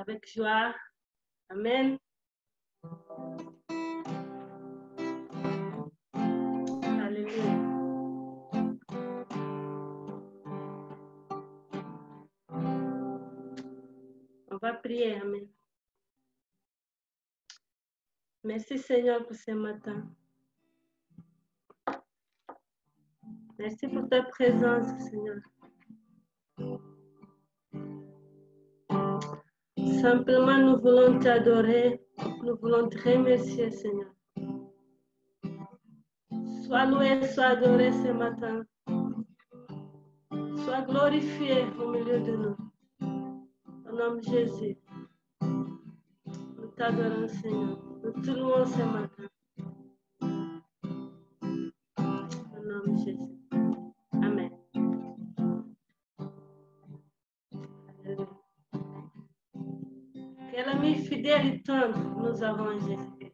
avec joie. Amen. Alléluia. On va prier. Amen. Merci Seigneur pour ce matin. Merci pour ta présence, Seigneur. Simplement, nous voulons t'adorer. Nous voulons te remercier, Seigneur. Sois loué, sois adoré ce matin. Sois glorifié au milieu de nous. Au nom de Jésus. Nous t'adorons, Seigneur. Nous te louons ce matin. Au nom de Jésus. Amen. Alléluia. Quel ami fidèle et tendre nous avons en Jésus-Christ.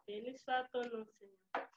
Béni soit ton nom, Seigneur.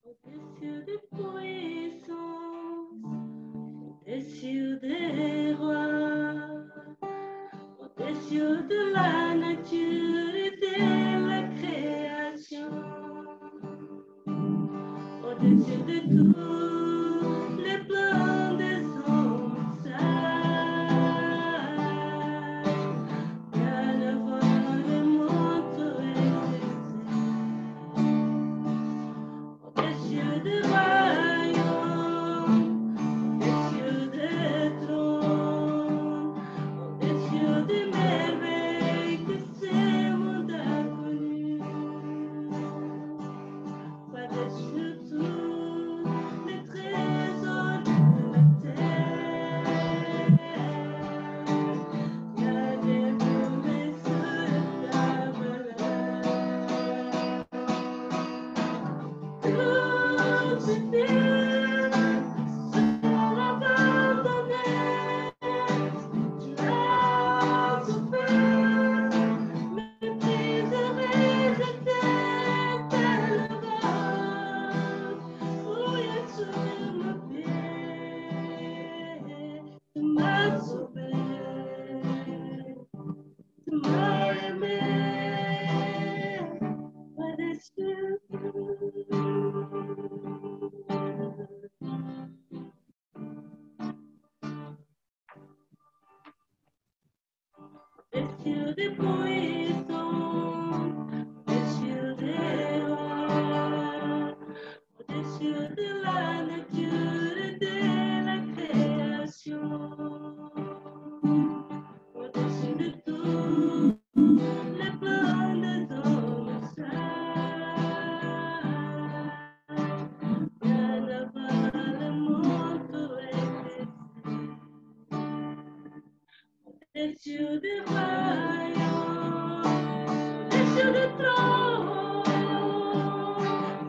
Au-dessus des puissances, au-dessus des rois, au-dessus de la nature et de la création, au-dessus de tous les plans des hommes sages, qu'à la voix de montre au-dessus des royaumes, au-dessus des trônes, au-dessus des merveilles que ce monde a connues, par-dessus tous les trésors de la terre, la découverte sur ta valeur. Au-dessus des puissants, au-dessus des rois, au-dessus de la nature et de la création, au-dessus de tous les plans des hommes sages, bien avant le monde au-dessus des royaumes, au-dessus des trônes,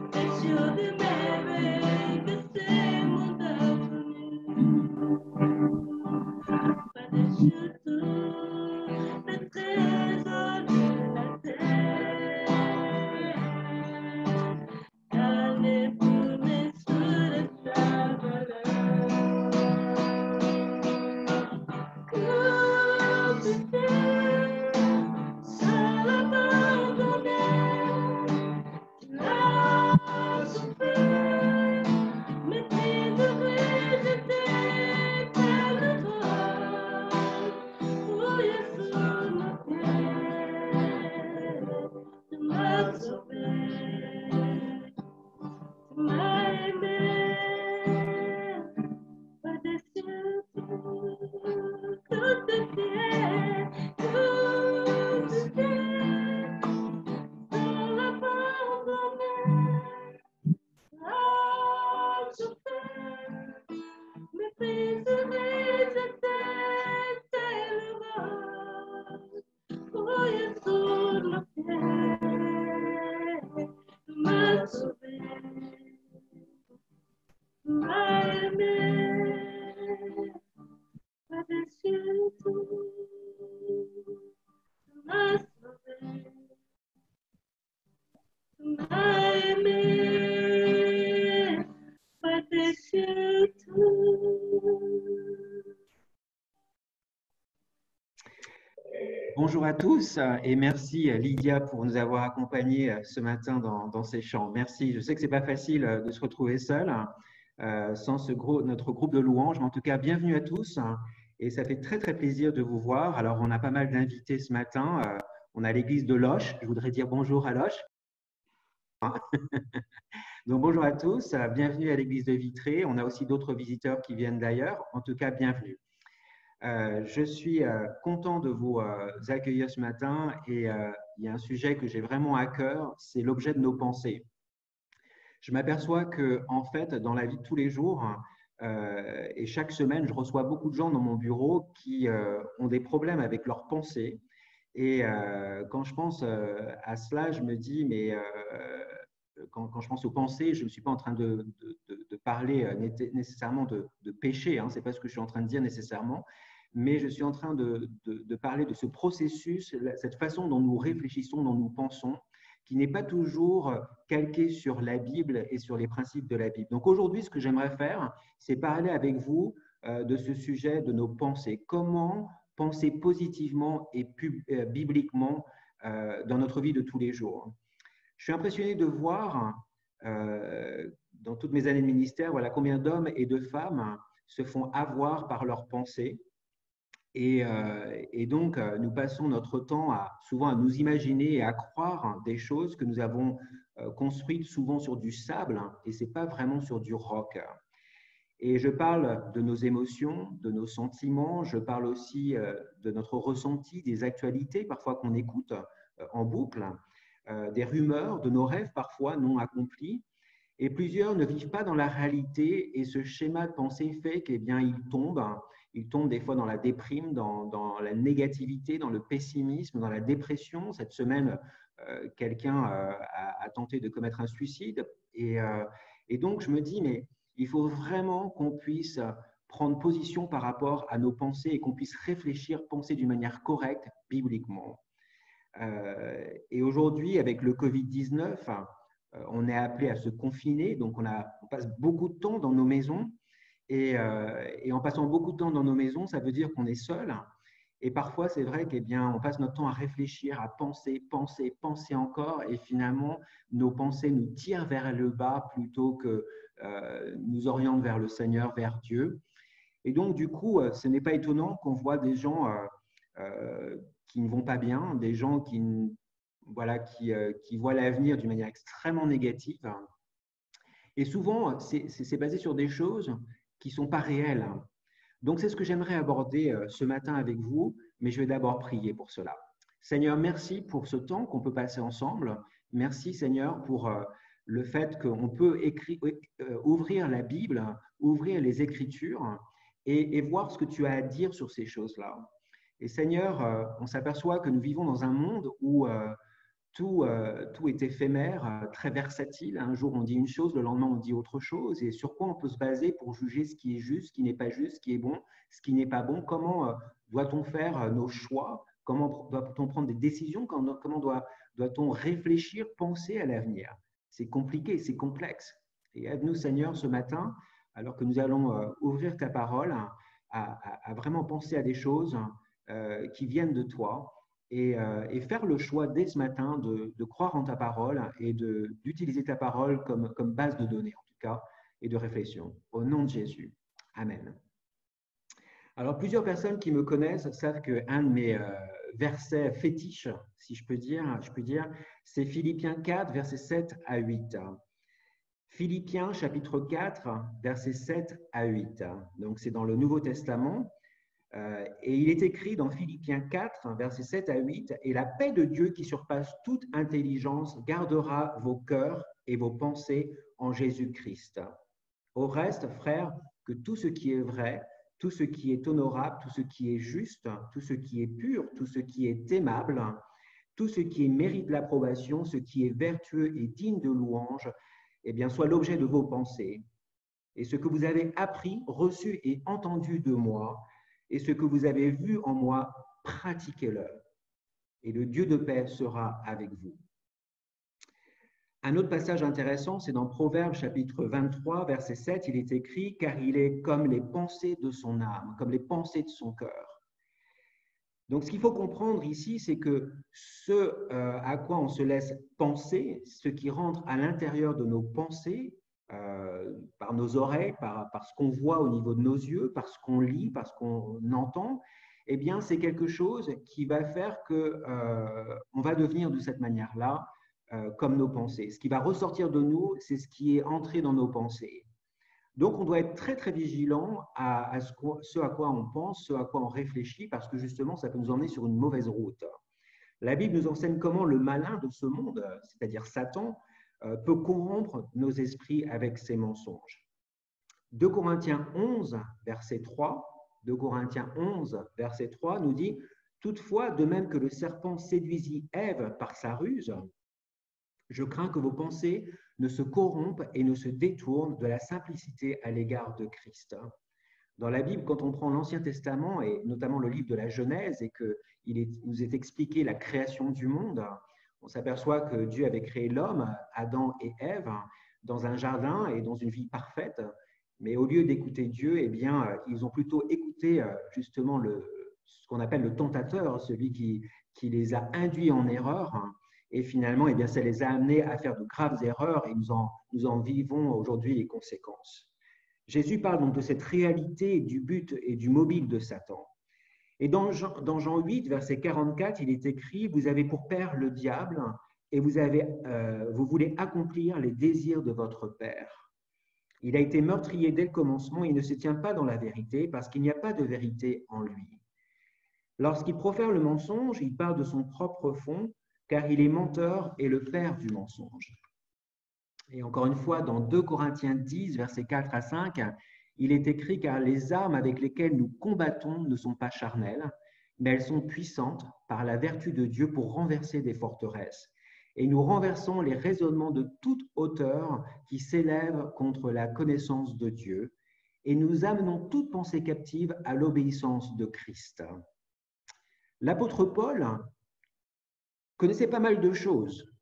au-dessus des merveilles que ce monde a connues, par-dessus tous les trésors de la terre, car les promesses de ta valeur. Comme c'était seul abandonné, tu l'as souffert, mais tu devrais jeter tellement. Oh Jésus, ma pierre, tu m'as sauvé, tu m'as aimé. Par-dessus tout est fier, tout est fier, seul abandonné, a souffert, méprisé, rejeté, tellement. Oh Jésus, ma pierre, tu m'as sauvé, tu m'as aimé. Par-dessus tout, tu m'as sauvé, tu m'as aimé, par-dessus tout. Bonjour à tous et merci Lydia pour nous avoir accompagnés ce matin dans ces chants. Merci, je sais que ce n'est pas facile de se retrouver seul. sans notre groupe de louanges. Mais en tout cas, bienvenue à tous. Et ça fait très, très plaisir de vous voir. Alors, on a pas mal d'invités ce matin. On a l'église de Loches. Je voudrais dire bonjour à Loches. Donc, bonjour à tous. Bienvenue à l'église de Vitré. On a aussi d'autres visiteurs qui viennent d'ailleurs. En tout cas, bienvenue. Je suis content de vous accueillir ce matin et il y a un sujet que j'ai vraiment à cœur, c'est l'objet de nos pensées. Je m'aperçois que, en fait, dans la vie de tous les jours et chaque semaine, je reçois beaucoup de gens dans mon bureau qui ont des problèmes avec leurs pensées. Et quand je pense à cela, je me dis, mais quand je pense aux pensées, je ne suis pas en train de parler nécessairement de péché, hein, ce n'est pas ce que je suis en train de dire nécessairement, mais je suis en train de parler de ce processus, cette façon dont nous réfléchissons, dont nous pensons, qui n'est pas toujours calqué sur la Bible et sur les principes de la Bible. Donc aujourd'hui, ce que j'aimerais faire, c'est parler avec vous de ce sujet de nos pensées. Comment penser positivement et bibliquement dans notre vie de tous les jours. Je suis impressionné de voir dans toutes mes années de ministère, voilà, combien d'hommes et de femmes se font avoir par leurs pensées. Et donc, nous passons notre temps souvent à nous imaginer et à croire des choses que nous avons construites souvent sur du sable et ce n'est pas vraiment sur du roc. Et je parle de nos émotions, de nos sentiments, je parle aussi de notre ressenti, des actualités parfois qu'on écoute en boucle, des rumeurs, de nos rêves parfois non accomplis. Et plusieurs ne vivent pas dans la réalité et ce schéma de pensée fait qu'ils tombent des fois dans la déprime, dans la négativité, dans le pessimisme, dans la dépression. Cette semaine, quelqu'un a tenté de commettre un suicide. Et donc, je me dis, mais il faut vraiment qu'on puisse prendre position par rapport à nos pensées et qu'on puisse réfléchir, penser d'une manière correcte, bibliquement. Et aujourd'hui, avec le Covid-19, on est appelé à se confiner, donc on passe beaucoup de temps dans nos maisons. Et en passant beaucoup de temps dans nos maisons, ça veut dire qu'on est seul. Et parfois, c'est vrai qu'on passe notre temps à réfléchir, à penser encore. Et finalement, nos pensées nous tirent vers le bas plutôt que nous orientent vers le Seigneur, vers Dieu. Et donc, du coup, ce n'est pas étonnant qu'on voit des gens qui ne vont pas bien, des gens qui voient l'avenir d'une manière extrêmement négative. Et souvent, c'est basé sur des choses qui ne sont pas réelles. Donc, c'est ce que j'aimerais aborder ce matin avec vous, mais je vais d'abord prier pour cela. Seigneur, merci pour ce temps qu'on peut passer ensemble. Merci, Seigneur, pour le fait qu'on peut ouvrir la Bible, ouvrir les Écritures et voir ce que tu as à dire sur ces choses-là. Et Seigneur, on s'aperçoit que nous vivons dans un monde où tout est éphémère, très versatile. Un jour, on dit une chose, le lendemain, on dit autre chose. Et sur quoi on peut se baser pour juger ce qui est juste, ce qui n'est pas juste, ce qui est bon, ce qui n'est pas bon? Comment doit-on faire nos choix? Comment doit-on prendre des décisions? Comment doit-on réfléchir, penser à l'avenir? C'est compliqué, c'est complexe. Et aide-nous, Seigneur, ce matin, alors que nous allons ouvrir ta parole, à vraiment penser à des choses qui viennent de toi. Et faire le choix dès ce matin de croire en ta parole et d'utiliser ta parole comme base de données, en tout cas, et de réflexion. Au nom de Jésus. Amen. Alors, plusieurs personnes qui me connaissent savent qu'un de mes versets fétiches, si je peux dire, c'est Philippiens 4, versets 7 à 8. Philippiens, chapitre 4, versets 7 à 8. Donc, c'est dans le Nouveau Testament. Et il est écrit dans Philippiens 4, versets 7 à 8, « Et la paix de Dieu qui surpasse toute intelligence gardera vos cœurs et vos pensées en Jésus-Christ. Au reste, frères, que tout ce qui est vrai, tout ce qui est honorable, tout ce qui est juste, tout ce qui est pur, tout ce qui est aimable, tout ce qui mérite l'approbation, ce qui est vertueux et digne de louange, eh bien, soit l'objet de vos pensées. Et ce que vous avez appris, reçu et entendu de moi, et ce que vous avez vu en moi, pratiquez-le. Et le Dieu de paix sera avec vous. » Un autre passage intéressant, c'est dans Proverbes chapitre 23, verset 7, il est écrit « Car il est comme les pensées de son âme, comme les pensées de son cœur. » Donc, ce qu'il faut comprendre ici, c'est que ce à quoi on se laisse penser, ce qui rentre à l'intérieur de nos pensées, par nos oreilles, par ce qu'on voit au niveau de nos yeux, par ce qu'on lit, par ce qu'on entend, eh bien, c'est quelque chose qui va faire que on va devenir de cette manière-là, comme nos pensées. Ce qui va ressortir de nous, c'est ce qui est entré dans nos pensées. Donc, on doit être très, très vigilant à ce à quoi on pense, ce à quoi on réfléchit, parce que justement, ça peut nous emmener sur une mauvaise route. La Bible nous enseigne comment le malin de ce monde, c'est-à-dire Satan, peut corrompre nos esprits avec ses mensonges. 2 Corinthiens 11, verset 3, 2 Corinthiens 11, verset 3 nous dit « Toutefois, de même que le serpent séduisit Ève par sa ruse, je crains que vos pensées ne se corrompent et ne se détournent de la simplicité à l'égard de Christ. » Dans la Bible, quand on prend l'Ancien Testament, et notamment le livre de la Genèse, et qu'il nous est expliqué la création du monde, on s'aperçoit que Dieu avait créé l'homme, Adam et Ève, dans un jardin et dans une vie parfaite. Mais au lieu d'écouter Dieu, eh bien, ils ont plutôt écouté justement ce qu'on appelle le tentateur, celui qui les a induits en erreur. Et finalement, eh bien, ça les a amenés à faire de graves erreurs et nous en vivons aujourd'hui les conséquences. Jésus parle donc de cette réalité du but et du mobile de Satan. Et dans Jean 8, verset 44, il est écrit « Vous avez pour père le diable et vous voulez accomplir les désirs de votre père. Il a été meurtrier dès le commencement, il ne se tient pas dans la vérité parce qu'il n'y a pas de vérité en lui. Lorsqu'il profère le mensonge, il parle de son propre fond, car il est menteur et le père du mensonge. » Et encore une fois, dans 2 Corinthiens 10, versets 4 à 5, il est écrit « Car les armes avec lesquelles nous combattons ne sont pas charnelles, mais elles sont puissantes par la vertu de Dieu pour renverser des forteresses. Et nous renversons les raisonnements de toute hauteur qui s'élèvent contre la connaissance de Dieu, et nous amenons toute pensée captive à l'obéissance de Christ. » L'apôtre Paul connaissait pas mal de choses.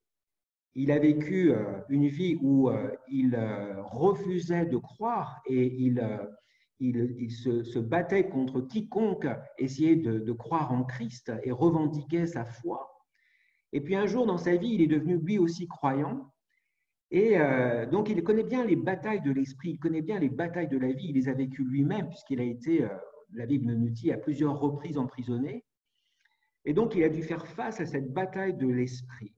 Il a vécu une vie où il refusait de croire et il se battait contre quiconque essayait de croire en Christ et revendiquait sa foi. Et puis un jour dans sa vie, il est devenu lui aussi croyant. Et donc il connaît bien les batailles de l'esprit, il connaît bien les batailles de la vie, il les a vécues lui-même puisqu'il a été, la Bible nous dit, à plusieurs reprises emprisonné. Et donc il a dû faire face à cette bataille de l'esprit.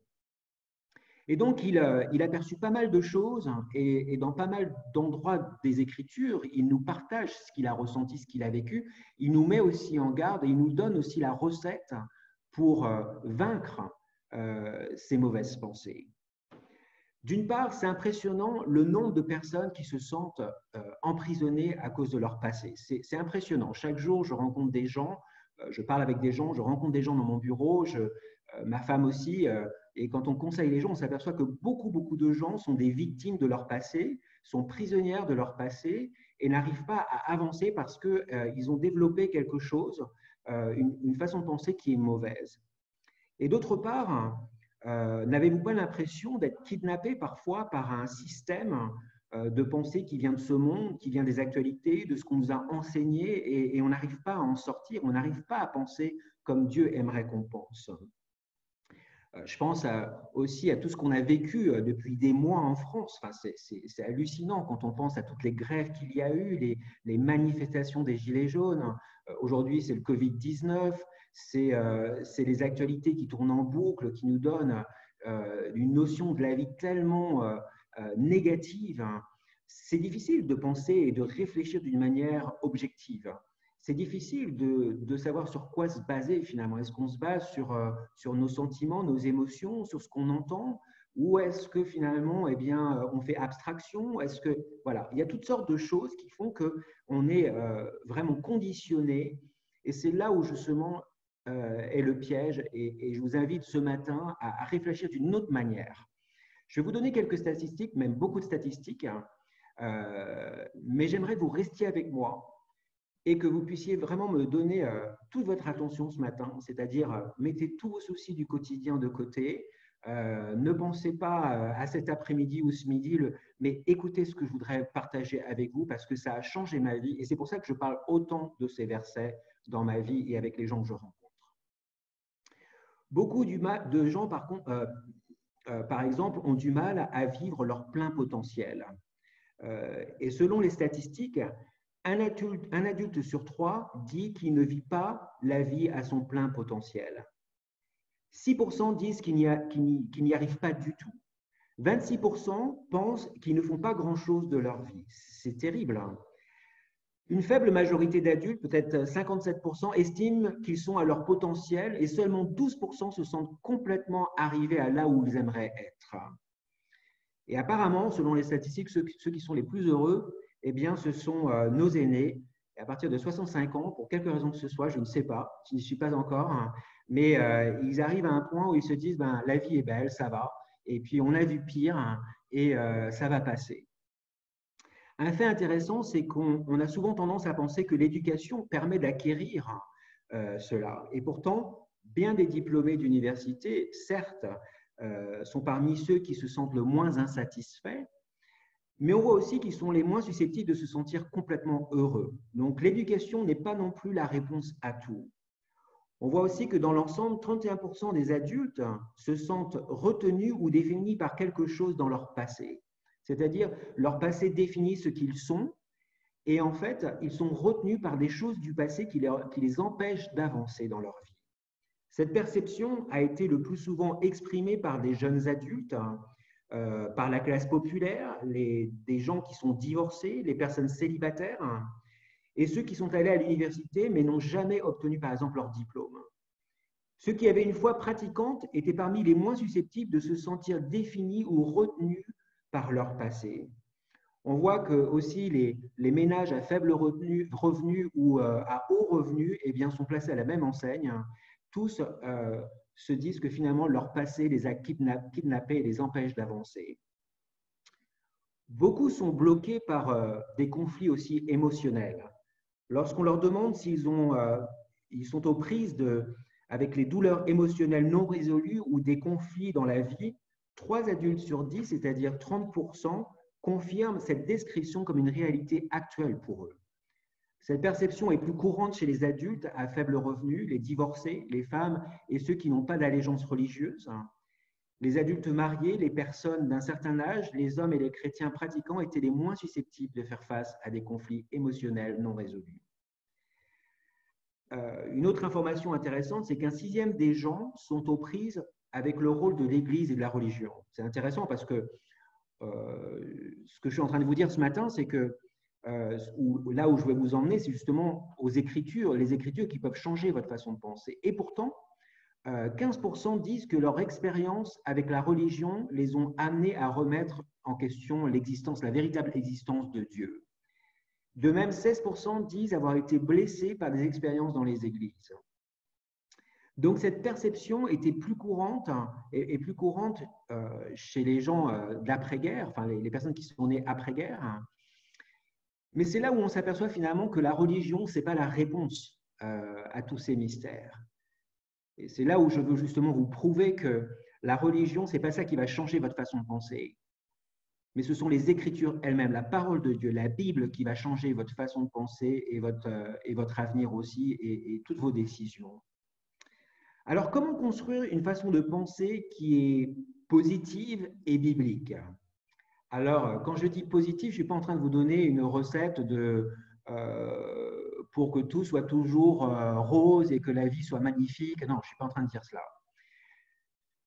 Et donc, il a perçu pas mal de choses et dans pas mal d'endroits des Écritures, il nous partage ce qu'il a ressenti, ce qu'il a vécu. Il nous met aussi en garde et il nous donne aussi la recette pour vaincre ces mauvaises pensées. D'une part, c'est impressionnant le nombre de personnes qui se sentent emprisonnées à cause de leur passé. C'est impressionnant. Chaque jour, je rencontre des gens, je parle avec des gens, je rencontre des gens dans mon bureau, ma femme aussi. Et quand on conseille les gens, on s'aperçoit que beaucoup de gens sont des victimes de leur passé, sont prisonnières de leur passé et n'arrivent pas à avancer parce qu'ils ont développé quelque chose, une façon de penser qui est mauvaise. Et d'autre part, n'avez-vous pas l'impression d'être kidnappé parfois par un système de pensée qui vient de ce monde, qui vient des actualités, de ce qu'on nous a enseigné et on n'arrive pas à en sortir, on n'arrive pas à penser comme Dieu aimerait qu'on pense. Je pense aussi à tout ce qu'on a vécu depuis des mois en France. Enfin, c'est hallucinant quand on pense à toutes les grèves qu'il y a eu, les manifestations des Gilets jaunes. Aujourd'hui, c'est le Covid-19, c'est les actualités qui tournent en boucle, qui nous donnent une notion de la vie tellement négative. C'est difficile de penser et de réfléchir d'une manière objective. C'est difficile de savoir sur quoi se baser finalement. Est-ce qu'on se base sur nos sentiments, nos émotions, sur ce qu'on entend, ou est-ce que finalement, eh bien, on fait abstraction? Est-ce que voilà, il y a toutes sortes de choses qui font que on est vraiment conditionné, et c'est là où justement est le piège. Et je vous invite ce matin à réfléchir d'une autre manière. Je vais vous donner quelques statistiques, même beaucoup de statistiques, mais j'aimerais que vous restiez avec moi et que vous puissiez vraiment me donner toute votre attention ce matin, c'est-à-dire mettez tous vos soucis du quotidien de côté, ne pensez pas à cet après-midi ou ce midi, mais écoutez ce que je voudrais partager avec vous parce que ça a changé ma vie et c'est pour ça que je parle autant de ces versets dans ma vie et avec les gens que je rencontre. Beaucoup de gens, par contre, par exemple, ont du mal à vivre leur plein potentiel. Et selon les statistiques, un adulte sur 3 dit qu'il ne vit pas la vie à son plein potentiel. 6% disent qu'il n'y arrivent pas du tout. 26% pensent qu'ils ne font pas grand-chose de leur vie. C'est terrible. Hein? Une faible majorité d'adultes, peut-être 57%, estiment qu'ils sont à leur potentiel et seulement 12% se sentent complètement arrivés à là où ils aimeraient être. Et apparemment, selon les statistiques, ceux qui sont les plus heureux, eh bien, ce sont nos aînés. Et à partir de 65 ans, pour quelque raison que ce soit, je ne sais pas, je n'y suis pas encore, hein, mais ils arrivent à un point où ils se disent ben, la vie est belle, ça va, et puis on a vu pire, hein, et ça va passer. Un fait intéressant, c'est qu'on a souvent tendance à penser que l'éducation permet d'acquérir cela. Et pourtant, bien des diplômés d'université, certes, sont parmi ceux qui se sentent le moins insatisfaits, mais on voit aussi qu'ils sont les moins susceptibles de se sentir complètement heureux. Donc, l'éducation n'est pas non plus la réponse à tout. On voit aussi que dans l'ensemble, 31% des adultes se sentent retenus ou définis par quelque chose dans leur passé. C'est-à-dire, leur passé définit ce qu'ils sont, et en fait, ils sont retenus par des choses du passé qui les empêchent d'avancer dans leur vie. Cette perception a été le plus souvent exprimée par des jeunes adultes, par la classe populaire, des gens qui sont divorcés, les personnes célibataires, et ceux qui sont allés à l'université mais n'ont jamais obtenu, par exemple, leur diplôme. Ceux qui avaient une foi pratiquante étaient parmi les moins susceptibles de se sentir définis ou retenus par leur passé. On voit que aussi les ménages à faible revenu ou à haut revenu eh bien, sont placés à la même enseigne. Tous se disent que finalement leur passé les a kidnappés et les empêche d'avancer. Beaucoup sont bloqués par des conflits aussi émotionnels. Lorsqu'on leur demande s'ils sont aux prises avec les douleurs émotionnelles non résolues ou des conflits dans la vie, 3 adultes sur 10, c'est-à-dire 30%, confirment cette description comme une réalité actuelle pour eux. Cette perception est plus courante chez les adultes à faible revenu, les divorcés, les femmes et ceux qui n'ont pas d'allégeance religieuse. Les adultes mariés, les personnes d'un certain âge, les hommes et les chrétiens pratiquants étaient les moins susceptibles de faire face à des conflits émotionnels non résolus. Une autre information intéressante, c'est qu'un 6e des gens sont aux prises avec le rôle de l'Église et de la religion. C'est intéressant parce que ce que je suis en train de vous dire ce matin, c'est que là où je vais vous emmener, c'est justement aux Écritures, les Écritures qui peuvent changer votre façon de penser. Et pourtant, 15% disent que leur expérience avec la religion les ont amenés à remettre en question l'existence, la véritable existence de Dieu. De même, 16% disent avoir été blessés par des expériences dans les églises. Donc, cette perception était plus courante et plus courante chez les gens d'après-guerre, enfin les personnes qui sont nées après-guerre. Mais c'est là où on s'aperçoit finalement que la religion, ce n'est pas la réponse à tous ces mystères. Et c'est là où je veux justement vous prouver que la religion, ce n'est pas ça qui va changer votre façon de penser. Mais ce sont les Écritures elles-mêmes, la parole de Dieu, la Bible qui va changer votre façon de penser et votre avenir aussi et toutes vos décisions. Alors, comment construire une façon de penser qui est positive et biblique? Alors, quand je dis positive, je ne suis pas en train de vous donner une recette pour que tout soit toujours rose et que la vie soit magnifique. Non, je ne suis pas en train de dire cela.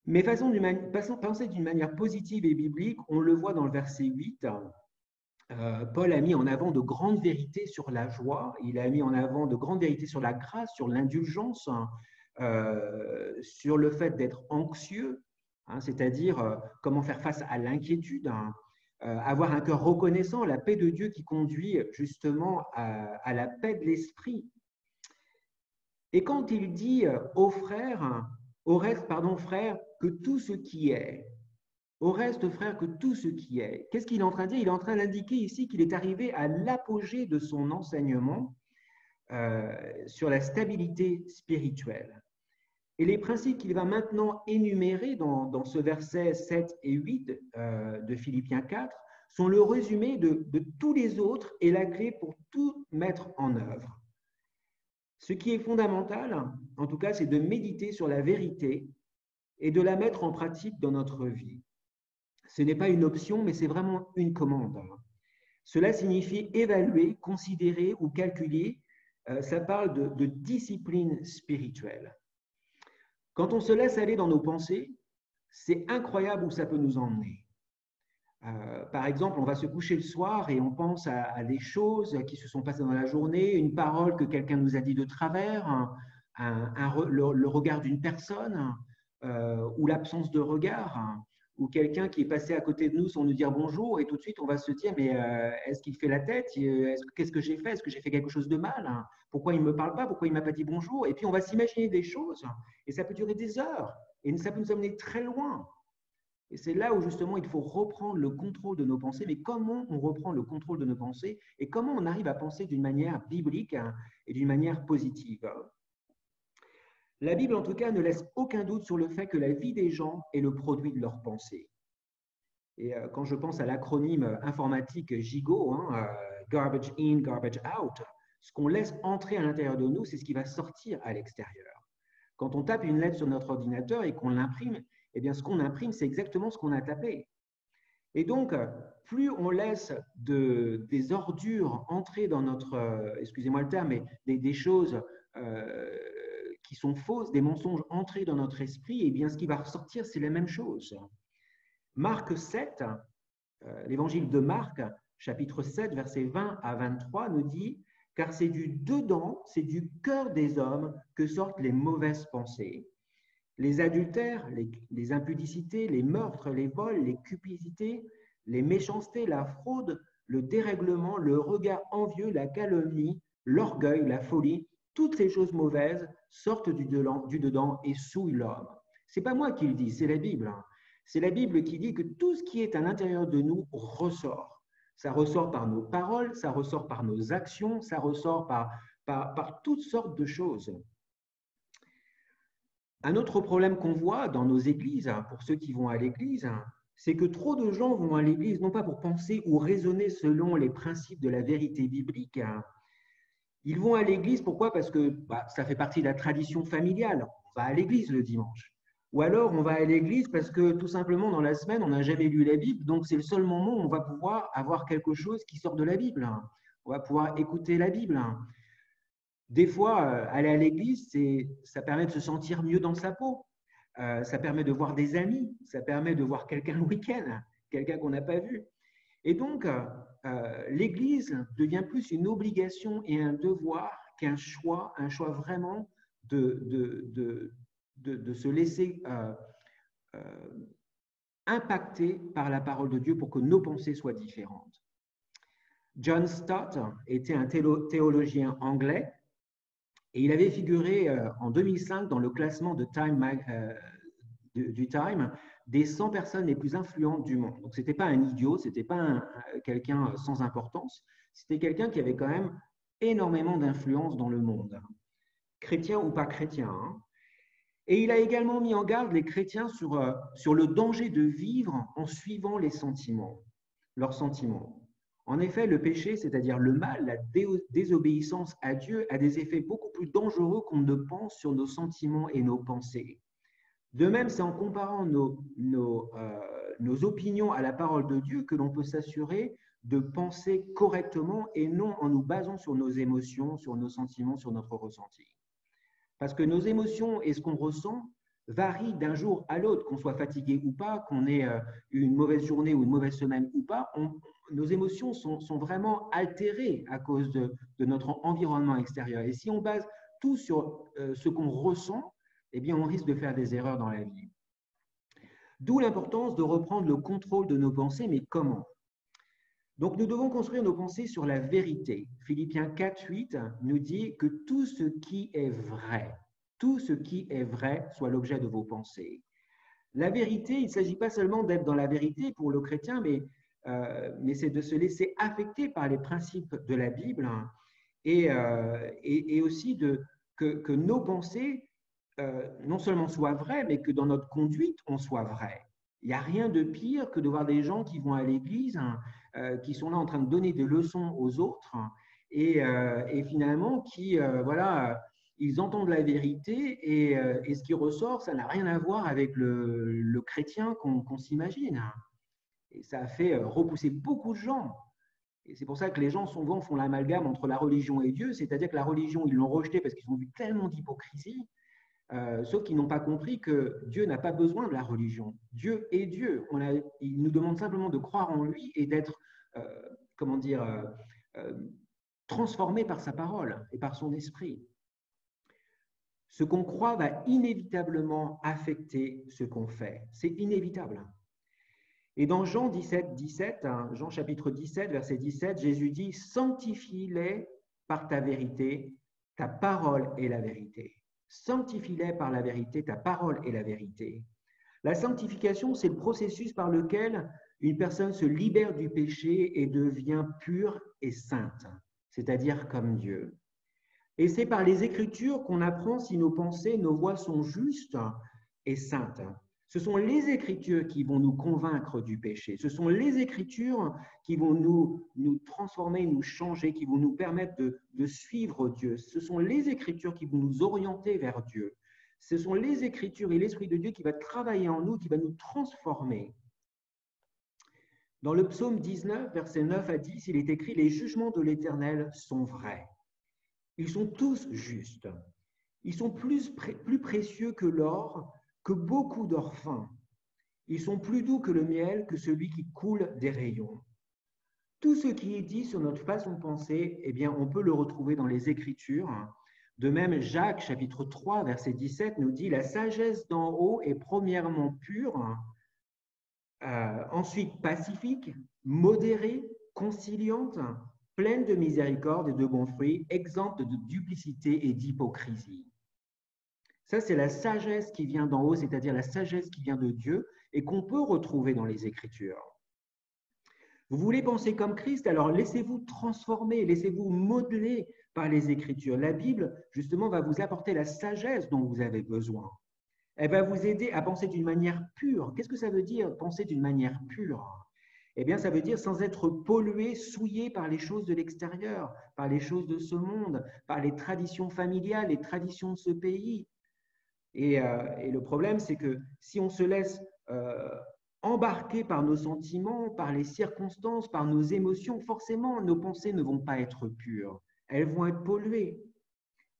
Mais penser d'une manière positive et biblique, on le voit dans le verset 8. Paul a mis en avant de grandes vérités sur la joie, il a mis en avant de grandes vérités sur la grâce, sur l'indulgence, sur le fait d'être anxieux, c'est-à-dire comment faire face à l'inquiétude, avoir un cœur reconnaissant, la paix de Dieu qui conduit justement à la paix de l'esprit. Et quand il dit au reste, frère, que tout ce qui est, au reste, frère, que tout ce qui est, qu'est-ce qu'il est en train de dire? Il est en train d'indiquer ici qu'il est arrivé à l'apogée de son enseignement sur la stabilité spirituelle. Et les principes qu'il va maintenant énumérer dans ce verset 7 et 8 de Philippiens 4 sont le résumé de tous les autres et la clé pour tout mettre en œuvre. Ce qui est fondamental, en tout cas, c'est de méditer sur la vérité et de la mettre en pratique dans notre vie. Ce n'est pas une option, mais c'est vraiment une commande. Cela signifie évaluer, considérer ou calculer. Ça parle de discipline spirituelle. Quand on se laisse aller dans nos pensées, c'est incroyable où ça peut nous emmener. Par exemple, on va se coucher le soir et on pense à des choses qui se sont passées dans la journée, une parole que quelqu'un nous a dit de travers, le regard d'une personne ou l'absence de regard, ou quelqu'un qui est passé à côté de nous sans nous dire bonjour, et tout de suite on va se dire mais est-ce qu'il fait la tête? Qu'est-ce que j'ai fait? Est-ce que j'ai fait quelque chose de mal? Pourquoi il ne me parle pas? Pourquoi il ne m'a pas dit bonjour? Et puis on va s'imaginer des choses et ça peut durer des heures et ça peut nous amener très loin. Et c'est là où justement il faut reprendre le contrôle de nos pensées. Mais comment on reprend le contrôle de nos pensées et comment on arrive à penser d'une manière biblique et d'une manière positive? La Bible, en tout cas, ne laisse aucun doute sur le fait que la vie des gens est le produit de leurs pensées. Et quand je pense à l'acronyme informatique GIGO, Garbage In, Garbage Out, ce qu'on laisse entrer à l'intérieur de nous, c'est ce qui va sortir à l'extérieur. Quand on tape une lettre sur notre ordinateur et qu'on l'imprime, eh bien, ce qu'on imprime, c'est exactement ce qu'on a tapé. Et donc, plus on laisse des ordures entrer dans notre, excusez-moi le terme, mais des choses qui sont fausses, des mensonges entrer dans notre esprit, eh bien, ce qui va ressortir, c'est la même chose. Marc 7, l'évangile de Marc, chapitre 7, versets 20 à 23, nous dit « Car c'est du dedans, c'est du cœur des hommes que sortent les mauvaises pensées. Les adultères, les impudicités, les meurtres, les vols, les cupidités, les méchancetés, la fraude, le dérèglement, le regard envieux, la calomnie, l'orgueil, la folie, toutes ces choses mauvaises sortent du dedans et souillent l'homme. » Ce n'est pas moi qui le dis, c'est la Bible. C'est la Bible qui dit que tout ce qui est à l'intérieur de nous ressort. Ça ressort par nos paroles, ça ressort par nos actions, ça ressort par toutes sortes de choses. Un autre problème qu'on voit dans nos églises, pour ceux qui vont à l'église, c'est que trop de gens vont à l'église non pas pour penser ou raisonner selon les principes de la vérité biblique. Ils vont à l'église, pourquoi? Parce que ça fait partie de la tradition familiale. On va à l'église le dimanche. Ou alors, on va à l'église parce que tout simplement, dans la semaine, on n'a jamais lu la Bible, donc c'est le seul moment où on va pouvoir avoir quelque chose qui sort de la Bible. On va pouvoir écouter la Bible. Des fois, aller à l'église, ça permet de se sentir mieux dans sa peau. Ça permet de voir des amis, ça permet de voir quelqu'un le week-end, quelqu'un qu'on n'a pas vu. Et donc, l'église devient plus une obligation et un devoir qu'un choix vraiment de se laisser impacter par la parole de Dieu pour que nos pensées soient différentes. John Stott était un théologien anglais et il avait figuré en 2005 dans le classement de du Time des 100 personnes les plus influentes du monde. Donc, ce n'était pas un idiot, ce n'était pas quelqu'un sans importance, c'était quelqu'un qui avait quand même énormément d'influence dans le monde, chrétien ou pas chrétien. Et il a également mis en garde les chrétiens sur le danger de vivre en suivant leurs sentiments. En effet, le péché, c'est-à-dire le mal, la désobéissance à Dieu, a des effets beaucoup plus dangereux qu'on ne pense sur nos sentiments et nos pensées. De même, c'est en comparant nos opinions à la parole de Dieu que l'on peut s'assurer de penser correctement et non en nous basant sur nos émotions, sur nos sentiments, sur notre ressenti. Parce que nos émotions et ce qu'on ressent varient d'un jour à l'autre, qu'on soit fatigué ou pas, qu'on ait une mauvaise journée ou une mauvaise semaine ou pas, nos émotions sont vraiment altérées à cause de notre environnement extérieur. Et si on base tout sur ce qu'on ressent, eh bien, on risque de faire des erreurs dans la vie. D'où l'importance de reprendre le contrôle de nos pensées, mais comment? Donc, nous devons construire nos pensées sur la vérité. Philippiens 4:8 nous dit que tout ce qui est vrai soit l'objet de vos pensées. La vérité, il ne s'agit pas seulement d'être dans la vérité pour le chrétien, mais c'est de se laisser affecter par les principes de la Bible et aussi que nos pensées non seulement soient vraies, mais que dans notre conduite, on soit vrai. Il n'y a rien de pire que de voir des gens qui vont à l'église, qui sont là en train de donner des leçons aux autres et finalement ils entendent la vérité et ce qui ressort, ça n'a rien à voir avec le chrétien qu'on s'imagine. Et ça a fait repousser beaucoup de gens. Et c'est pour ça que les gens souvent font l'amalgame entre la religion et Dieu, c'est-à-dire que la religion, ils l'ont rejetée parce qu'ils ont vu tellement d'hypocrisie, sauf qu'ils n'ont pas compris que Dieu n'a pas besoin de la religion. Dieu est Dieu. Il nous demande simplement de croire en lui et d'être, comment dire, transformé par sa parole et par son esprit. Ce qu'on croit va inévitablement affecter ce qu'on fait. C'est inévitable. Et dans Jean 17, Jean chapitre 17, verset 17, Jésus dit « Sanctifie-les par ta vérité, ta parole est la vérité. Sanctifie-les par la vérité, ta parole est la vérité. » La sanctification, c'est le processus par lequel une personne se libère du péché et devient pure et sainte, c'est-à-dire comme Dieu. Et c'est par les Écritures qu'on apprend si nos pensées, nos voies sont justes et saintes. Ce sont les Écritures qui vont nous convaincre du péché. Ce sont les Écritures qui vont nous transformer, nous changer, qui vont nous permettre de suivre Dieu. Ce sont les Écritures qui vont nous orienter vers Dieu. Ce sont les Écritures et l'Esprit de Dieu qui va travailler en nous, qui va nous transformer. Dans le psaume 19, versets 9 à 10, il est écrit « Les jugements de l'Éternel sont vrais. Ils sont tous justes. Ils sont plus précieux que l'or, que beaucoup d'or fin. Ils sont plus doux que le miel, que celui qui coule des rayons. » Tout ce qui est dit sur notre façon de penser, eh bien, on peut le retrouver dans les Écritures. De même, Jacques, chapitre 3, verset 17, nous dit « La sagesse d'en haut est premièrement pure, ensuite pacifique, modérée, conciliante, pleine de miséricorde et de bons fruits, exempte de duplicité et d'hypocrisie. » Ça, c'est la sagesse qui vient d'en haut, c'est-à-dire la sagesse qui vient de Dieu et qu'on peut retrouver dans les Écritures. Vous voulez penser comme Christ, alors laissez-vous transformer, laissez-vous modeler par les Écritures. La Bible, justement, va vous apporter la sagesse dont vous avez besoin. Elle va vous aider à penser d'une manière pure. Qu'est-ce que ça veut dire, penser d'une manière pure ? Eh bien, ça veut dire sans être pollué, souillé par les choses de l'extérieur, par les choses de ce monde, par les traditions familiales, les traditions de ce pays. Et le problème, c'est que si on se laisse embarquer par nos sentiments, par les circonstances, par nos émotions, forcément, nos pensées ne vont pas être pures. Elles vont être polluées.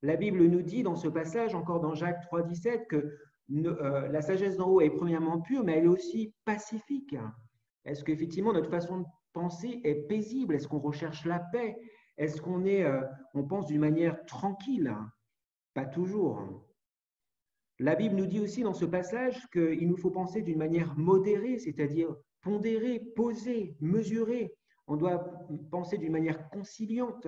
La Bible nous dit dans ce passage, encore dans Jacques 3, 17, que la sagesse d'en haut est premièrement pure, mais elle est aussi pacifique. Est-ce qu'effectivement notre façon de penser est paisible? Est-ce qu'on recherche la paix? Est-ce qu'on pense d'une manière tranquille? Pas toujours. La Bible nous dit aussi dans ce passage qu'il nous faut penser d'une manière modérée, c'est-à-dire pondérée, posée, mesurée. On doit penser d'une manière conciliante,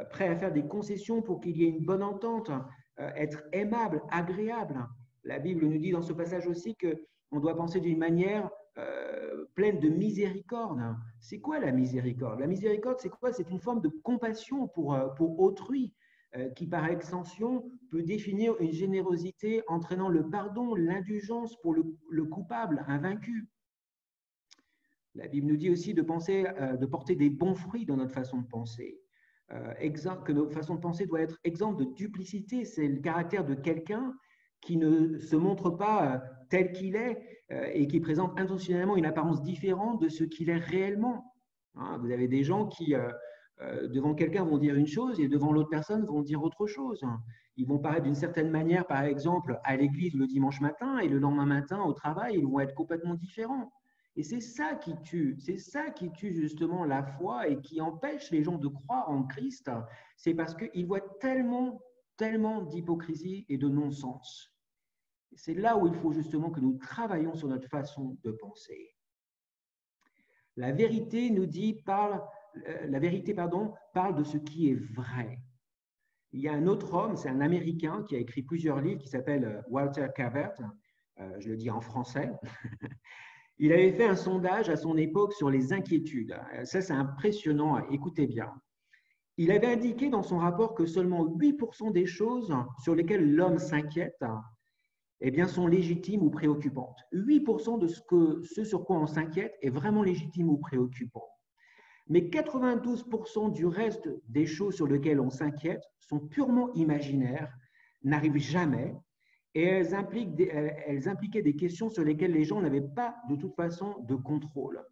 prêt à faire des concessions pour qu'il y ait une bonne entente, être aimable, agréable. La Bible nous dit dans ce passage aussi qu'on doit penser d'une manière pleine de miséricorde. C'est quoi la miséricorde? La miséricorde, c'est quoi? C'est une forme de compassion pour autrui, qui par extension peut définir une générosité entraînant le pardon, l'indulgence pour le coupable, un vaincu. La Bible nous dit aussi de porter des bons fruits dans notre façon de penser, que notre façon de penser doit être exempte de duplicité. C'est le caractère de quelqu'un qui ne se montre pas tel qu'il est et qui présente intentionnellement une apparence différente de ce qu'il est réellement. Vous avez des gens qui devant quelqu'un vont dire une chose et devant l'autre personne vont dire autre chose. Ils vont paraître d'une certaine manière, par exemple, à l'église le dimanche matin et le lendemain matin au travail, ils vont être complètement différents. Et c'est ça qui tue justement la foi et qui empêche les gens de croire en Christ. C'est parce qu'ils voient tellement d'hypocrisie et de non-sens. C'est là où il faut justement que nous travaillions sur notre façon de penser. La vérité parle de ce qui est vrai. Il y a un autre homme, c'est un Américain qui a écrit plusieurs livres qui s'appelle Walter Cabert, je le dis en français. Il avait fait un sondage à son époque sur les inquiétudes. Ça, c'est impressionnant, écoutez bien. Il avait indiqué dans son rapport que seulement 8% des choses sur lesquelles l'homme s'inquiète eh bien, sont légitimes ou préoccupantes. 8% de ce sur quoi on s'inquiète est vraiment légitime ou préoccupant. Mais 92% du reste des choses sur lesquelles on s'inquiète sont purement imaginaires, n'arrivent jamais, et elles impliquaient des questions sur lesquelles les gens n'avaient pas de toute façon de contrôle.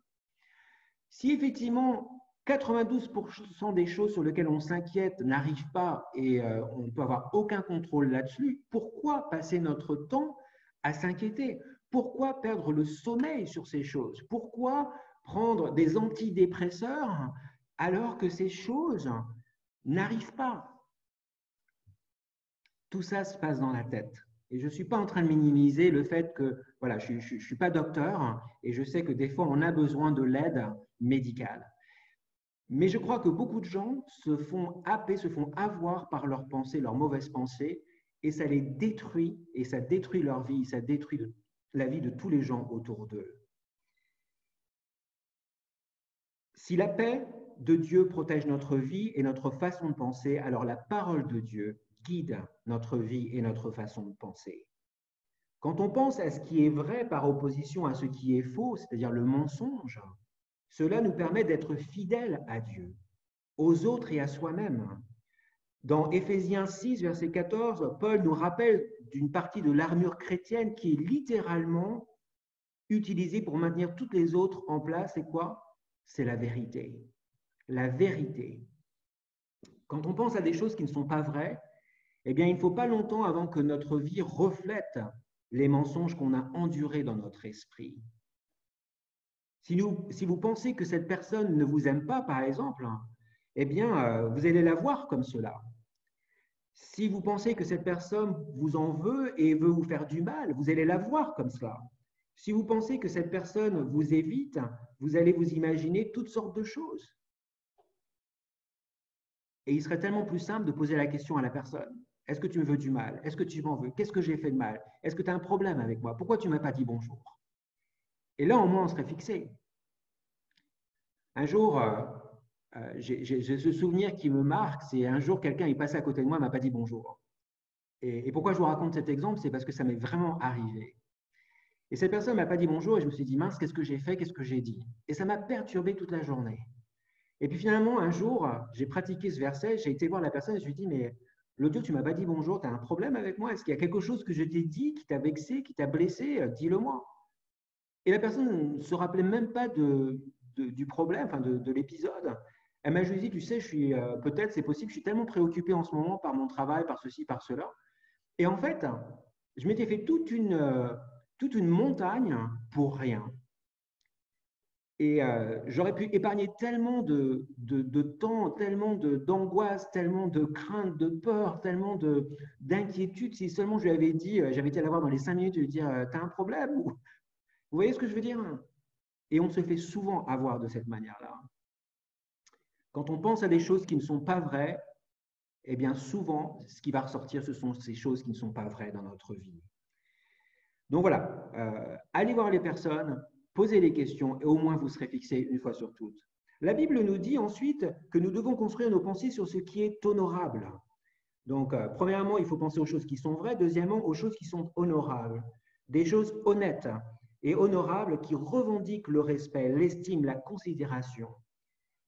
Si effectivement 92% des choses sur lesquelles on s'inquiète n'arrivent pas et on ne peut avoir aucun contrôle là-dessus. Pourquoi passer notre temps à s'inquiéter? Pourquoi perdre le sommeil sur ces choses? Pourquoi prendre des antidépresseurs alors que ces choses n'arrivent pas? Tout ça se passe dans la tête. Et je ne suis pas en train de minimiser le fait que, voilà, je ne suis pas docteur et je sais que des fois, on a besoin de l'aide médicale. Mais je crois que beaucoup de gens se font happer, se font avoir par leurs pensées, leurs mauvaises pensées, et ça les détruit, et ça détruit leur vie, ça détruit la vie de tous les gens autour d'eux. Si la paix de Dieu protège notre vie et notre façon de penser, alors la parole de Dieu guide notre vie et notre façon de penser. Quand on pense à ce qui est vrai par opposition à ce qui est faux, c'est-à-dire le mensonge, cela nous permet d'être fidèles à Dieu, aux autres et à soi-même. Dans Éphésiens 6, verset 14, Paul nous rappelle d'une partie de l'armure chrétienne qui est littéralement utilisée pour maintenir toutes les autres en place. C'est quoi? C'est la vérité. La vérité. Quand on pense à des choses qui ne sont pas vraies, eh bien, il ne faut pas longtemps avant que notre vie reflète les mensonges qu'on a endurés dans notre esprit. Si vous pensez que cette personne ne vous aime pas, par exemple, eh bien, vous allez la voir comme cela. Si vous pensez que cette personne vous en veut et veut vous faire du mal, vous allez la voir comme cela. Si vous pensez que cette personne vous évite, vous allez vous imaginer toutes sortes de choses. Et il serait tellement plus simple de poser la question à la personne. Est-ce que tu me veux du mal? Est-ce que tu m'en veux? Qu'est-ce que j'ai fait de mal? Est-ce que tu as un problème avec moi? Pourquoi tu ne m'as pas dit bonjour? Et là, au moins, on serait fixé. Un jour, j'ai ce souvenir qui me marque, c'est un jour, quelqu'un est passé à côté de moi, ne m'a pas dit bonjour. Et pourquoi je vous raconte cet exemple? C'est parce que ça m'est vraiment arrivé. Et cette personne ne m'a pas dit bonjour et je me suis dit, mince, qu'est-ce que j'ai fait? Qu'est-ce que j'ai dit? Et ça m'a perturbé toute la journée. Et puis finalement, un jour, j'ai pratiqué ce verset, j'ai été voir la personne et je lui ai dit, mais l'autre jour, tu ne m'as pas dit bonjour, tu as un problème avec moi? Est-ce qu'il y a quelque chose que je t'ai dit qui t'a vexé, qui t'a blessé? Dis-le-moi. Et la personne ne se rappelait même pas du problème, enfin de l'épisode. Elle m'a juste dit, tu sais, je suis peut-être, c'est possible, je suis tellement préoccupé en ce moment par mon travail, par ceci, par cela. Et en fait, je m'étais fait toute une montagne pour rien. Et j'aurais pu épargner tellement de temps, tellement d'angoisse, tellement de crainte, de peur, tellement d'inquiétude si seulement je lui avais dit, j'avais été la voir dans les 5 minutes et lui dire, t'as un problème? Vous voyez ce que je veux dire? Et on se fait souvent avoir de cette manière-là. Quand on pense à des choses qui ne sont pas vraies, eh bien souvent, ce qui va ressortir, ce sont ces choses qui ne sont pas vraies dans notre vie. Donc voilà, allez voir les personnes, posez les questions et au moins vous serez fixé une fois sur toutes. La Bible nous dit ensuite que nous devons construire nos pensées sur ce qui est honorable. Donc, premièrement, il faut penser aux choses qui sont vraies. Deuxièmement, aux choses qui sont honorables. Des choses honnêtes et honorables qui revendiquent le respect, l'estime, la considération.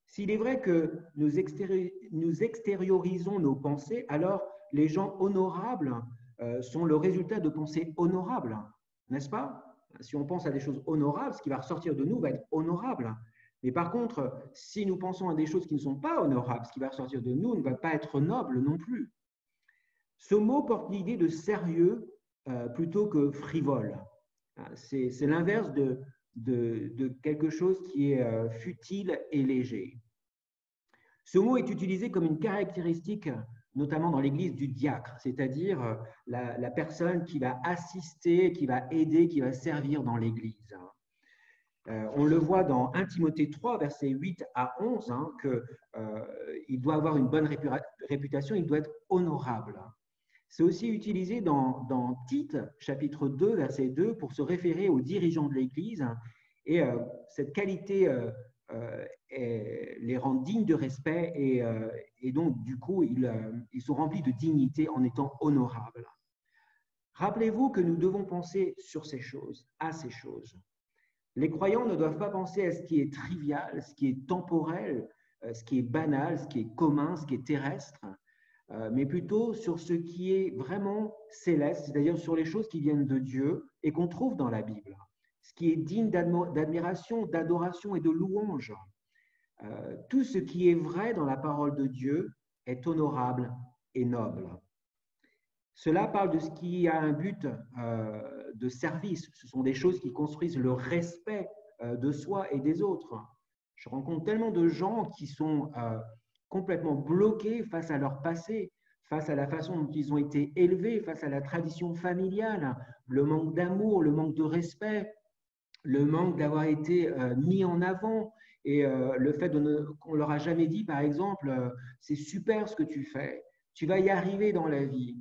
S'il est vrai que nous extériorisons nos pensées, alors les gens honorables sont le résultat de pensées honorables, n'est-ce pas? Si on pense à des choses honorables, ce qui va ressortir de nous va être honorable. Mais par contre, si nous pensons à des choses qui ne sont pas honorables, ce qui va ressortir de nous ne va pas être noble non plus. Ce mot porte l'idée de sérieux plutôt que frivole. C'est l'inverse de quelque chose qui est futile et léger. Ce mot est utilisé comme une caractéristique, notamment dans l'Église, du diacre, c'est-à-dire la personne qui va assister, qui va aider, qui va servir dans l'Église. On le voit dans 1 Timothée 3, versets 8 à 11, qu'il doit avoir une bonne réputation, il doit être honorable. C'est aussi utilisé dans Tite, chapitre 2, verset 2, pour se référer aux dirigeants de l'Église. Et cette qualité les rend dignes de respect et donc, du coup, ils sont remplis de dignité en étant honorables. Rappelez-vous que nous devons penser sur ces choses, à ces choses. Les croyants ne doivent pas penser à ce qui est trivial, ce qui est temporel, ce qui est banal, ce qui est commun, ce qui est terrestre, mais plutôt sur ce qui est vraiment céleste, c'est-à-dire sur les choses qui viennent de Dieu et qu'on trouve dans la Bible, ce qui est digne d'admiration, d'adoration et de louange. Tout ce qui est vrai dans la parole de Dieu est honorable et noble. Cela parle de ce qui a un but de service. Ce sont des choses qui construisent le respect de soi et des autres. Je rencontre tellement de gens qui sont complètement bloqués face à leur passé, face à la façon dont ils ont été élevés, face à la tradition familiale, le manque d'amour, le manque de respect, le manque d'avoir été mis en avant et le fait qu'on ne leur a jamais dit, par exemple, c'est super ce que tu fais, tu vas y arriver dans la vie.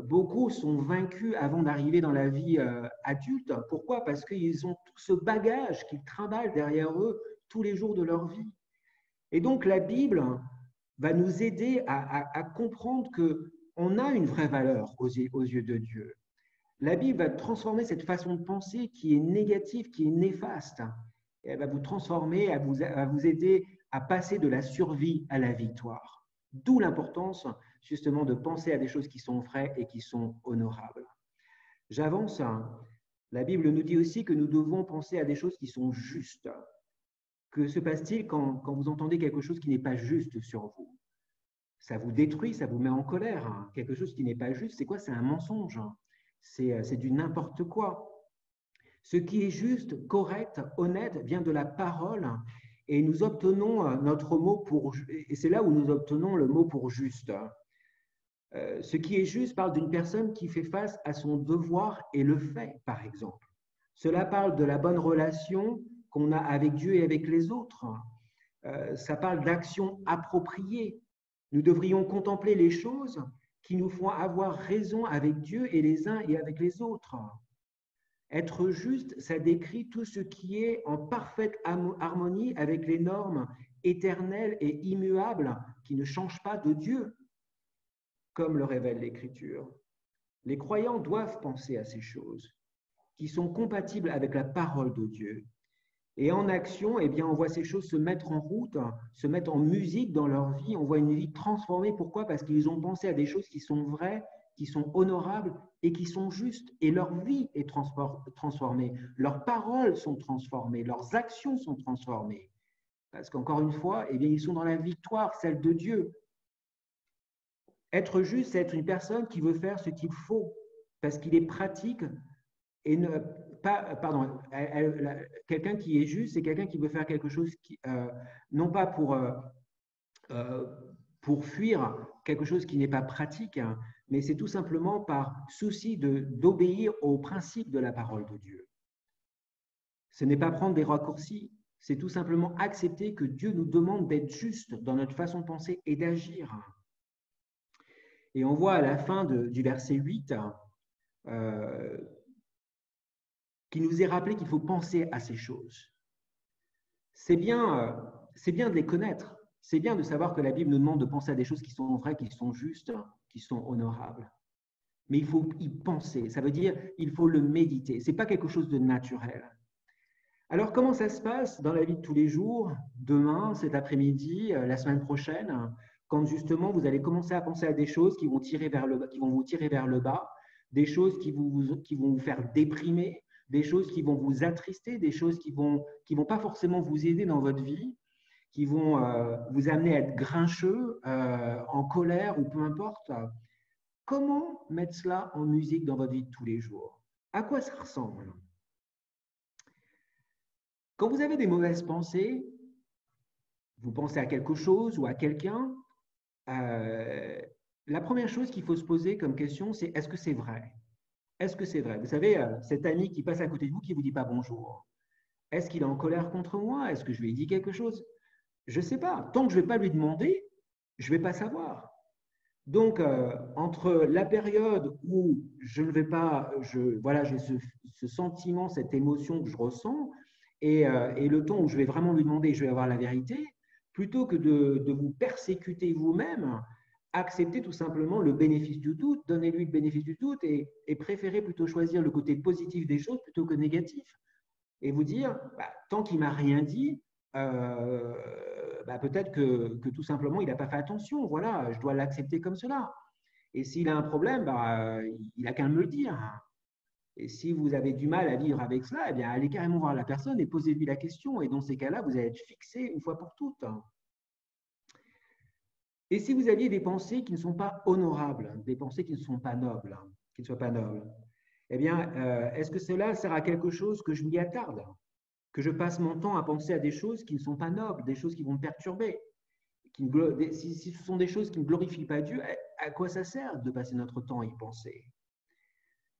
Beaucoup sont vaincus avant d'arriver dans la vie adulte. Pourquoi? Parce qu'ils ont tout ce bagage qu'ils trimballent derrière eux tous les jours de leur vie. Et donc la Bible va nous aider à comprendre qu'on a une vraie valeur aux yeux de Dieu. La Bible va transformer cette façon de penser qui est négative, qui est néfaste. Et elle va vous transformer, à vous aider à passer de la survie à la victoire. D'où l'importance justement de penser à des choses qui sont vraies et qui sont honorables. J'avance. La Bible nous dit aussi que nous devons penser à des choses qui sont justes. Que se passe-t-il quand vous entendez quelque chose qui n'est pas juste sur vous? Ça vous détruit, ça vous met en colère. Quelque chose qui n'est pas juste, c'est quoi? C'est un mensonge. C'est du n'importe quoi. Ce qui est juste, correct, honnête, vient de la parole et nous obtenons notre mot pour, et c'est là où nous obtenons le mot pour juste. Ce qui est juste parle d'une personne qui fait face à son devoir et le fait, par exemple. Cela parle de la bonne relation qu'on a avec Dieu et avec les autres. Ça parle d'actions appropriées. Nous devrions contempler les choses qui nous font avoir raison avec Dieu et les uns et avec les autres. Être juste, ça décrit tout ce qui est en parfaite harmonie avec les normes éternelles et immuables qui ne changent pas de Dieu, comme le révèle l'Écriture. Les croyants doivent penser à ces choses qui sont compatibles avec la parole de Dieu. Et en action, eh bien, on voit ces choses se mettre en route, se mettre en musique dans leur vie. On voit une vie transformée. Pourquoi? Parce qu'ils ont pensé à des choses qui sont vraies, qui sont honorables et qui sont justes. Et leur vie est transformée. Leurs paroles sont transformées. Leurs actions sont transformées. Parce qu'encore une fois, eh bien, ils sont dans la victoire, celle de Dieu. Être juste, c'est être une personne qui veut faire ce qu'il faut, parce qu'il est pratique et ne pas, pardon, quelqu'un qui est juste, c'est quelqu'un qui veut faire quelque chose qui, non pas pour fuir quelque chose qui n'est pas pratique, hein, mais c'est tout simplement par souci d'obéir aux principes de la parole de Dieu. Ce n'est pas prendre des raccourcis, c'est tout simplement accepter que Dieu nous demande d'être juste dans notre façon de penser et d'agir. Et on voit à la fin du verset 8 qu'il nous est rappelé qu'il faut penser à ces choses. C'est bien de les connaître. C'est bien de savoir que la Bible nous demande de penser à des choses qui sont vraies, qui sont justes, qui sont honorables. Mais il faut y penser. Ça veut dire il faut le méditer. Ce n'est pas quelque chose de naturel. Alors, comment ça se passe dans la vie de tous les jours, demain, cet après-midi, la semaine prochaine, quand justement vous allez commencer à penser à des choses qui vont vous tirer vers le bas, des choses qui vont vous faire déprimer, des choses qui vont vous attrister, des choses qui vont pas forcément vous aider dans votre vie, qui vont vous amener à être grincheux, en colère ou peu importe. Comment mettre cela en musique dans votre vie de tous les jours? À quoi ça ressemble? Quand vous avez des mauvaises pensées, vous pensez à quelque chose ou à quelqu'un, la première chose qu'il faut se poser comme question, c'est est-ce que c'est vrai? Est-ce que c'est vrai? Vous savez, cet ami qui passe à côté de vous, qui ne vous dit pas bonjour, est-ce qu'il est en colère contre moi? Est-ce que je lui ai dit quelque chose? Je ne sais pas. Tant que je ne vais pas lui demander, je ne vais pas savoir. Donc, entre la période où je ne vais pas, voilà, j'ai ce sentiment, cette émotion que je ressens, et le temps où je vais vraiment lui demander, je vais avoir la vérité, plutôt que de vous persécuter vous-même, acceptez tout simplement le bénéfice du doute, donnez-lui le bénéfice du doute et préférez plutôt choisir le côté positif des choses plutôt que négatif. Et vous dire, tant qu'il ne m'a rien dit, peut-être que tout simplement, il n'a pas fait attention. Voilà, je dois l'accepter comme cela. Et s'il a un problème, il n'a qu'à me le dire. Et si vous avez du mal à vivre avec cela, eh bien, allez carrément voir la personne et posez-lui la question. Et dans ces cas-là, vous allez être fixé une fois pour toutes. Et si vous aviez des pensées qui ne sont pas honorables, des pensées qui ne sont pas nobles, qui ne soient pas nobles, eh bien, est-ce que cela sert à quelque chose que je m'y attarde, que je passe mon temps à penser à des choses qui ne sont pas nobles, des choses qui vont me perturber, si ce sont des choses qui ne glorifient pas Dieu, à quoi ça sert de passer notre temps à y penser?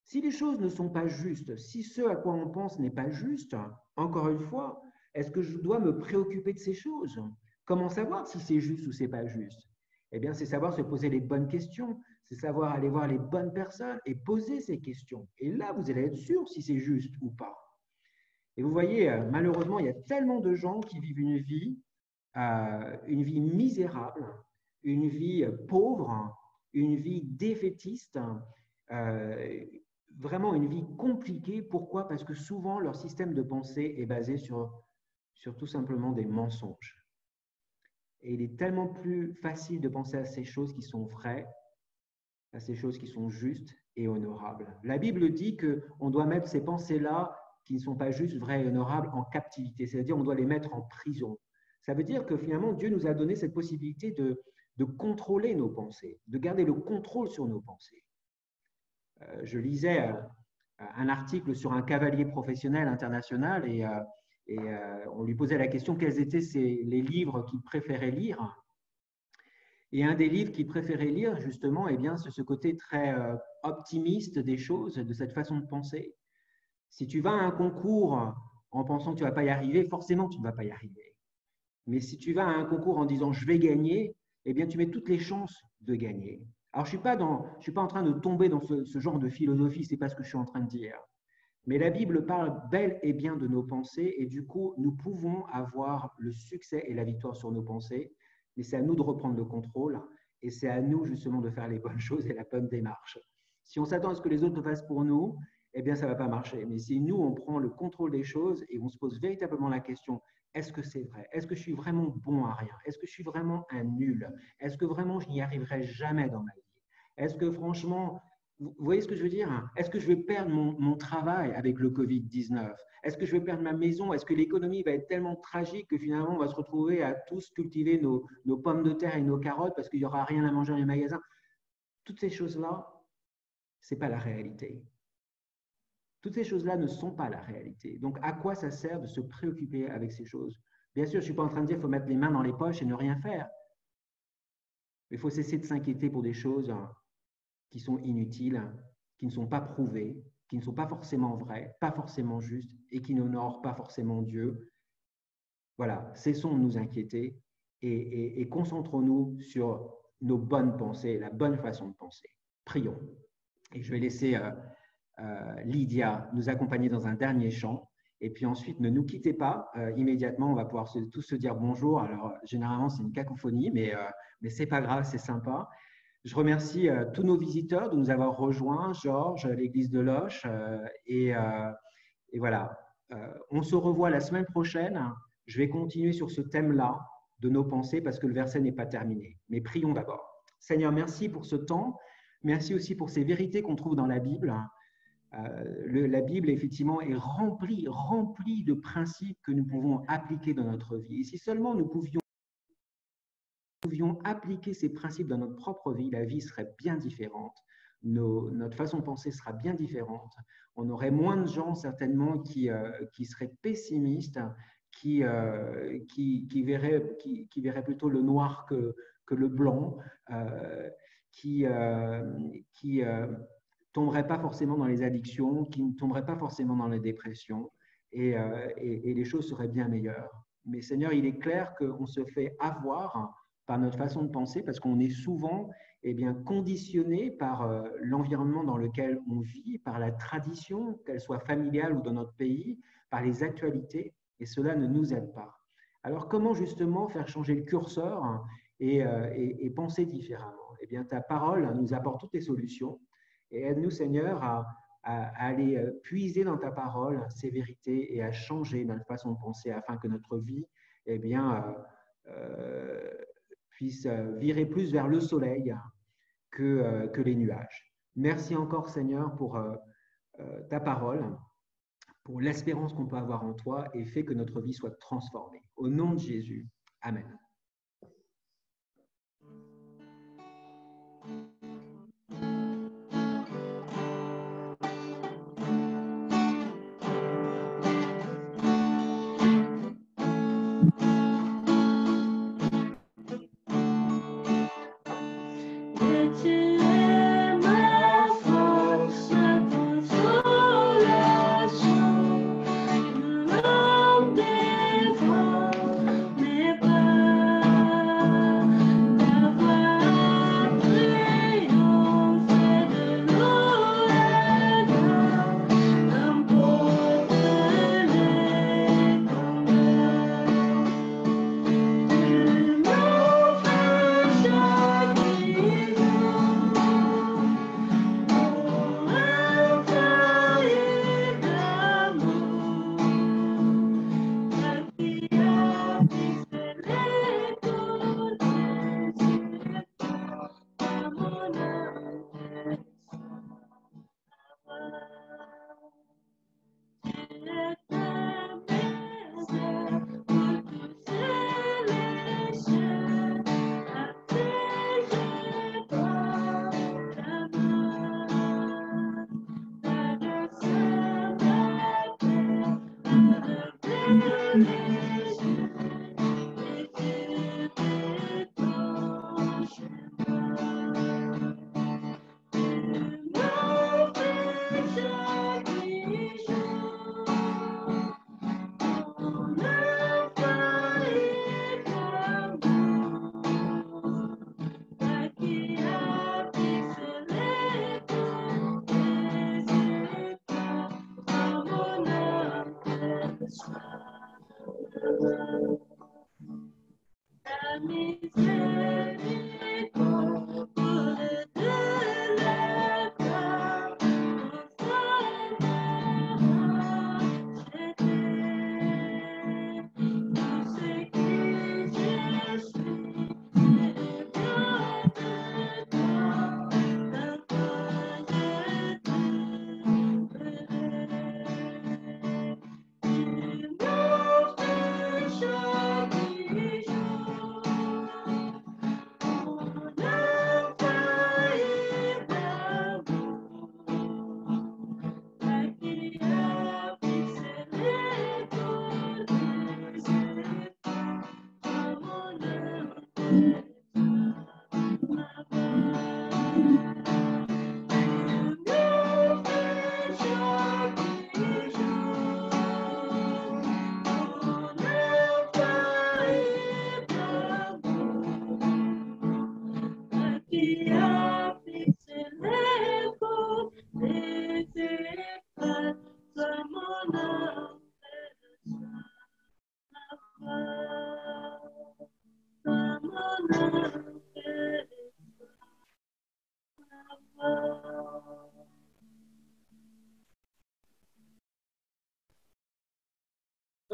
Si les choses ne sont pas justes, si ce à quoi on pense n'est pas juste, encore une fois, est-ce que je dois me préoccuper de ces choses? Comment savoir si c'est juste ou c'est pas juste? Eh bien, c'est savoir se poser les bonnes questions, c'est savoir aller voir les bonnes personnes et poser ces questions. Et là, vous allez être sûr si c'est juste ou pas. Et vous voyez, malheureusement, il y a tellement de gens qui vivent une vie misérable, une vie pauvre, une vie défaitiste, vraiment une vie compliquée. Pourquoi? Parce que souvent, leur système de pensée est basé sur tout simplement des mensonges. Et il est tellement plus facile de penser à ces choses qui sont vraies, à ces choses qui sont justes et honorables. La Bible dit qu'on doit mettre ces pensées-là, qui ne sont pas justes, vraies et honorables, en captivité, c'est-à-dire on doit les mettre en prison. Ça veut dire que finalement, Dieu nous a donné cette possibilité de contrôler nos pensées, de garder le contrôle sur nos pensées. Je lisais un article sur un cavalier professionnel international et on lui posait la question quels étaient les livres qu'il préférait lire. Et un des livres qu'il préférait lire, justement, eh bien, c'est ce côté très optimiste des choses, de cette façon de penser. Si tu vas à un concours en pensant que tu ne vas pas y arriver, forcément, tu ne vas pas y arriver. Mais si tu vas à un concours en disant « je vais gagner », eh bien, tu mets toutes les chances de gagner. Alors, je ne suis pas en train de tomber dans ce genre de philosophie, ce n'est pas ce que je suis en train de dire. Mais la Bible parle bel et bien de nos pensées et du coup, nous pouvons avoir le succès et la victoire sur nos pensées, mais c'est à nous de reprendre le contrôle et c'est à nous justement de faire les bonnes choses et la bonne démarche. Si on s'attend à ce que les autres le fassent pour nous, eh bien, ça ne va pas marcher. Mais si nous, on prend le contrôle des choses et on se pose véritablement la question, est-ce que c'est vrai? Est-ce que je suis vraiment bon à rien? Est-ce que je suis vraiment un nul? Est-ce que vraiment je n'y arriverai jamais dans ma vie? Est-ce que franchement, vous voyez ce que je veux dire? Est-ce que je vais perdre mon travail avec le Covid-19? Est-ce que je vais perdre ma maison? Est-ce que l'économie va être tellement tragique que finalement on va se retrouver à tous cultiver nos pommes de terre et nos carottes parce qu'il n'y aura rien à manger dans les magasins? Toutes ces choses-là, ce n'est pas la réalité. Toutes ces choses-là ne sont pas la réalité. Donc, à quoi ça sert de se préoccuper avec ces choses? Bien sûr, je ne suis pas en train de dire qu'il faut mettre les mains dans les poches et ne rien faire. Mais il faut cesser de s'inquiéter pour des choses qui sont inutiles, qui ne sont pas prouvées, qui ne sont pas forcément vraies, pas forcément justes et qui n'honorent pas forcément Dieu. Voilà, cessons de nous inquiéter et concentrons-nous sur nos bonnes pensées, la bonne façon de penser. Prions. Et je vais laisser Lydia nous accompagner dans un dernier chant. Et puis ensuite, ne nous quittez pas. Immédiatement, on va pouvoir tous se dire bonjour. Alors, généralement, c'est une cacophonie, mais ce n'est pas grave, c'est sympa. Je remercie tous nos visiteurs de nous avoir rejoints, Georges, l'église de Loches. Et voilà, on se revoit la semaine prochaine. Je vais continuer sur ce thème-là de nos pensées parce que le verset n'est pas terminé. Mais prions d'abord. Seigneur, merci pour ce temps. Merci aussi pour ces vérités qu'on trouve dans la Bible. La Bible, effectivement, est remplie de principes que nous pouvons appliquer dans notre vie. Et si seulement nous pouvions appliquer ces principes dans notre propre vie, la vie serait bien différente. Notre façon de penser sera bien différente. On aurait moins de gens, certainement, qui seraient pessimistes, qui verraient plutôt le noir que le blanc, qui tomberaient pas forcément dans les addictions, qui ne tomberaient pas forcément dans les dépressions, et les choses seraient bien meilleures. Mais Seigneur, il est clair qu'on se fait avoir par notre façon de penser, parce qu'on est souvent conditionné par l'environnement dans lequel on vit, par la tradition, qu'elle soit familiale ou dans notre pays, par les actualités, et cela ne nous aide pas. Alors, comment justement faire changer le curseur et penser différemment? Eh bien, ta parole nous apporte toutes les solutions, et aide-nous, Seigneur, à aller puiser dans ta parole ces vérités et à changer notre façon de penser afin que notre vie puisse virer plus vers le soleil que les nuages. Merci encore, Seigneur, pour ta parole, pour l'espérance qu'on peut avoir en toi et fais que notre vie soit transformée. Au nom de Jésus. Amen.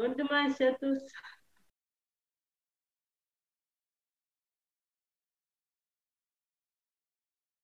Bom demais a tous.